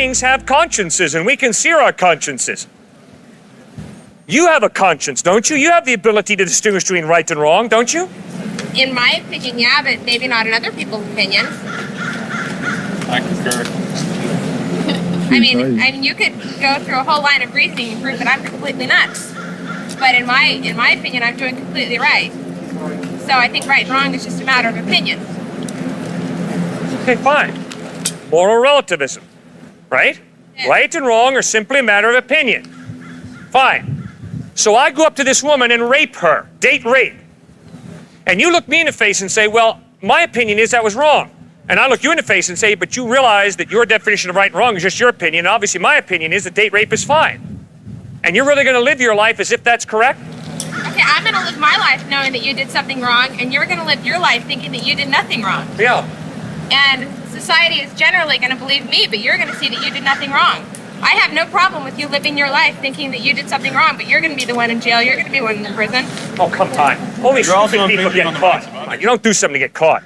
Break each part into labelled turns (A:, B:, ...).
A: beings have consciences, and we can sear our consciences. You have a conscience, don't you? You have the ability to distinguish between right and wrong, don't you?
B: In my opinion, yeah, but maybe not in other people's opinions.
C: I concur.
B: I mean, you could go through a whole line of reasoning and prove that I'm completely nuts. But in my opinion, I'm doing completely right. So I think right and wrong is just a matter of opinion.
A: Okay, fine. Moral relativism, right?
B: Yeah.
A: Right and wrong are simply a matter of opinion. Fine. So I go up to this woman and rape her, date rape. And you look me in the face and say, well, my opinion is that was wrong. And I look you in the face and say, but you realize that your definition of right and wrong is just your opinion. And obviously my opinion is that date rape is fine. And you're really going to live your life as if that's correct?
B: Okay, I'm going to live my life knowing that you did something wrong, and you're going to live your life thinking that you did nothing wrong.
A: Yeah.
B: And society is generally going to believe me, but you're going to see that you did nothing wrong. I have no problem with you living your life thinking that you did something wrong, but you're going to be the one in jail. You're going to be the one in prison.
A: Oh, come on. Only stupid people get caught. Come on, you don't do something to get caught.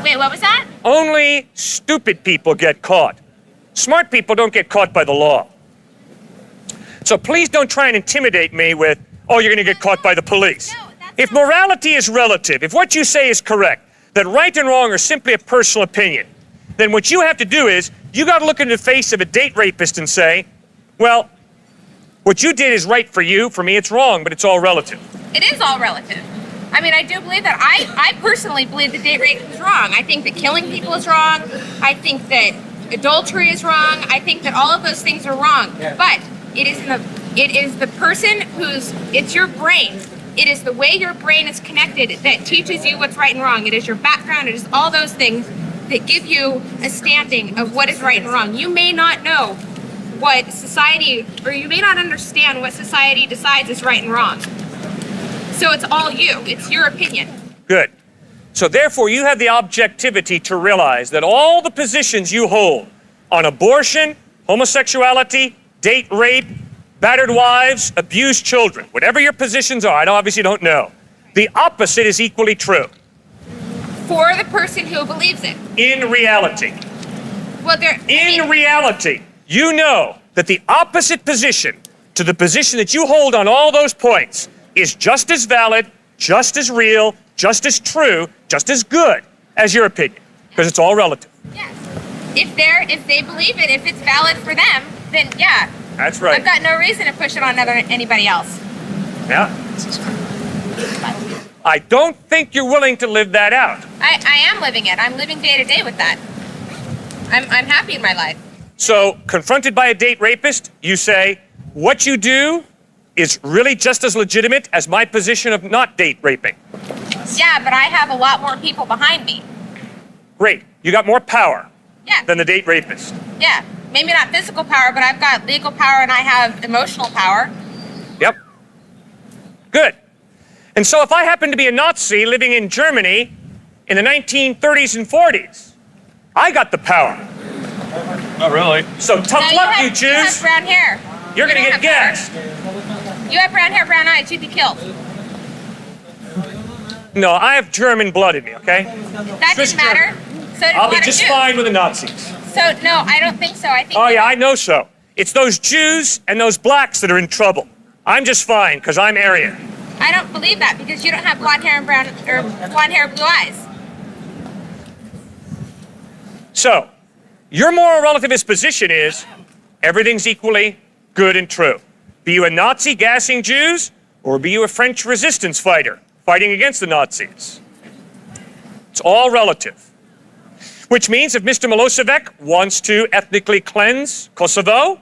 B: Wait, what was that?
A: Only stupid people get caught. Smart people don't get caught by the law. So please don't try and intimidate me with, oh, you're going to get caught by the police.
B: No, that's
A: If
B: not-
A: morality is relative, if what you say is correct, that right and wrong are simply a personal opinion, then what you have to do is, you got to look in the face of a date rapist and say, well, what you did is right for you, for me it's wrong, but it's all relative.
B: It is all relative. I mean, I do believe that. I personally believe that date rape is wrong. I think that killing people is wrong. I think that adultery is wrong. I think that all of those things are wrong. But it is the person it's your brain. It is the way your brain is connected that teaches you what's right and wrong. It is your background. It is all those things that give you a standing of what is right and wrong. You may not know what society, or you may not understand what society decides is right and wrong. So it's all you. It's your opinion.
A: Good. So therefore, you have the objectivity to realize that all the positions you hold on abortion, homosexuality, date rape, battered wives, abused children, whatever your positions are, I obviously don't know, the opposite is equally true.
B: For the person who believes it.
A: In reality.
B: Well,
A: In reality, you know that the opposite position to the position that you hold on all those points is just as valid, just as real, just as true, just as good as your opinion, because it's all relative.
B: yes. If they believe it, if it's valid for them, then yeah.
A: That's right.
B: I've got no reason to push it on anybody else.
A: Yeah. I don't think you're willing to live that out.
B: I am living it. I'm living day to day with that. I'm happy in my life.
A: So, confronted by a date rapist, you say, what you do is really just as legitimate as my position of not date raping.
B: Yeah, but I have a lot more people behind me.
A: Great. You got more power
B: Yeah.
A: than the date rapist.
B: Yeah. Maybe not physical power, but I've got legal power and I have emotional power.
A: Yep. Good. And so if I happen to be a Nazi living in Germany in the 1930s and 40s, I got the power.
C: Not really.
A: So tough
B: No,
A: luck, you
B: You have
A: Jews.
B: brown hair.
A: You're going to
B: You
A: get
B: don't have
A: gassed.
B: power. You have brown hair, brown eyes. You'd be killed.
A: No, I have German blood in me, okay?
B: That
A: Swiss
B: didn't matter. So did a
A: I'll be
B: lot of
A: just
B: Jews.
A: fine with the Nazis.
B: So no, I don't think so. I think.
A: Oh, yeah, I know so. It's those Jews and those blacks that are in trouble. I'm just fine because I'm Aryan.
B: I don't believe that because you don't have blonde hair and blonde hair, blue eyes.
A: So, your moral relativist position is everything's equally good and true. Be you a Nazi gassing Jews, or be you a French resistance fighter fighting against the Nazis. It's all relative. Which means if Mr. Milosevic wants to ethnically cleanse Kosovo,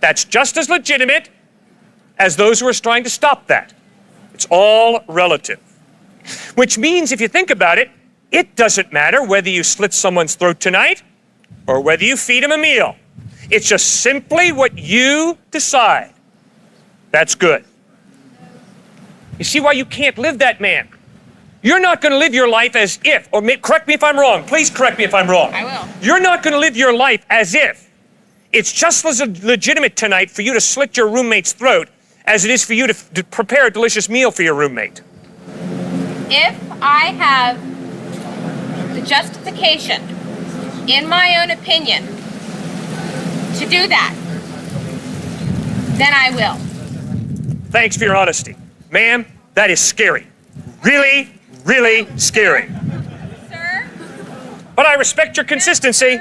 A: that's just as legitimate as those who are trying to stop that. It's all relative. Which means, if you think about it, it doesn't matter whether you slit someone's throat tonight or whether you feed him a meal. It's just simply what you decide. That's good. You see why you can't live that, man? You're not going to live your life as if, or correct me if I'm wrong. Please correct me if I'm wrong.
B: I will.
A: You're not going to live your life as if it's just as legitimate tonight for you to slit your roommate's throat as it is for you to prepare a delicious meal for your roommate.
B: If I have the justification, in my own opinion, to do that, then I will.
A: Thanks for your honesty. Ma'am, that is scary. Really, really scary.
B: Sir?
A: But I respect your consistency.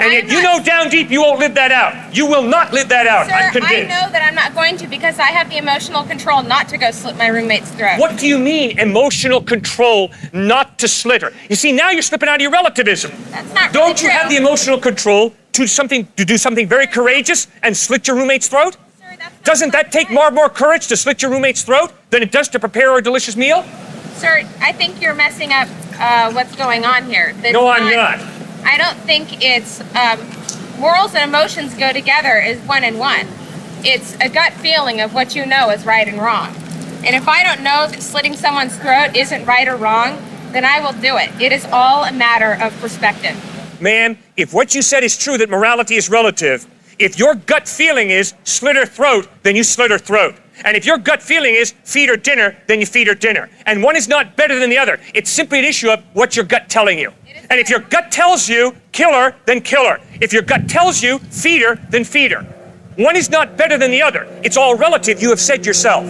A: And yet you know down deep you won't live that out. You will not live that out.
B: Sir,
A: I'm
B: I
A: convinced.
B: know that I'm not going to because I have the emotional control not to go slit my roommate's throat.
A: What do you mean, emotional control not to slit her? You see, now you're slipping out of your relativism.
B: That's not really
A: Don't you
B: true.
A: have the emotional control to do something very courageous and slit your roommate's throat?
B: Sir, that's not
A: Doesn't that take more courage to slit your roommate's throat than it does to prepare a delicious meal?
B: Sir, I think you're messing up what's going on here. That's
A: No, I'm not.
B: I don't think it's morals and emotions go together as one and one. It's a gut feeling of what you know is right and wrong. And if I don't know that slitting someone's throat isn't right or wrong, then I will do it. It is all a matter of perspective.
A: Ma'am, if what you said is true that morality is relative, if your gut feeling is slit her throat, then you slit her throat. And if your gut feeling is feed her dinner, then you feed her dinner. And one is not better than the other. It's simply an issue of what your gut telling you. And if your gut tells you kill her, then kill her. If your gut tells you feed her, then feed her. One is not better than the other. It's all relative, you have said yourself.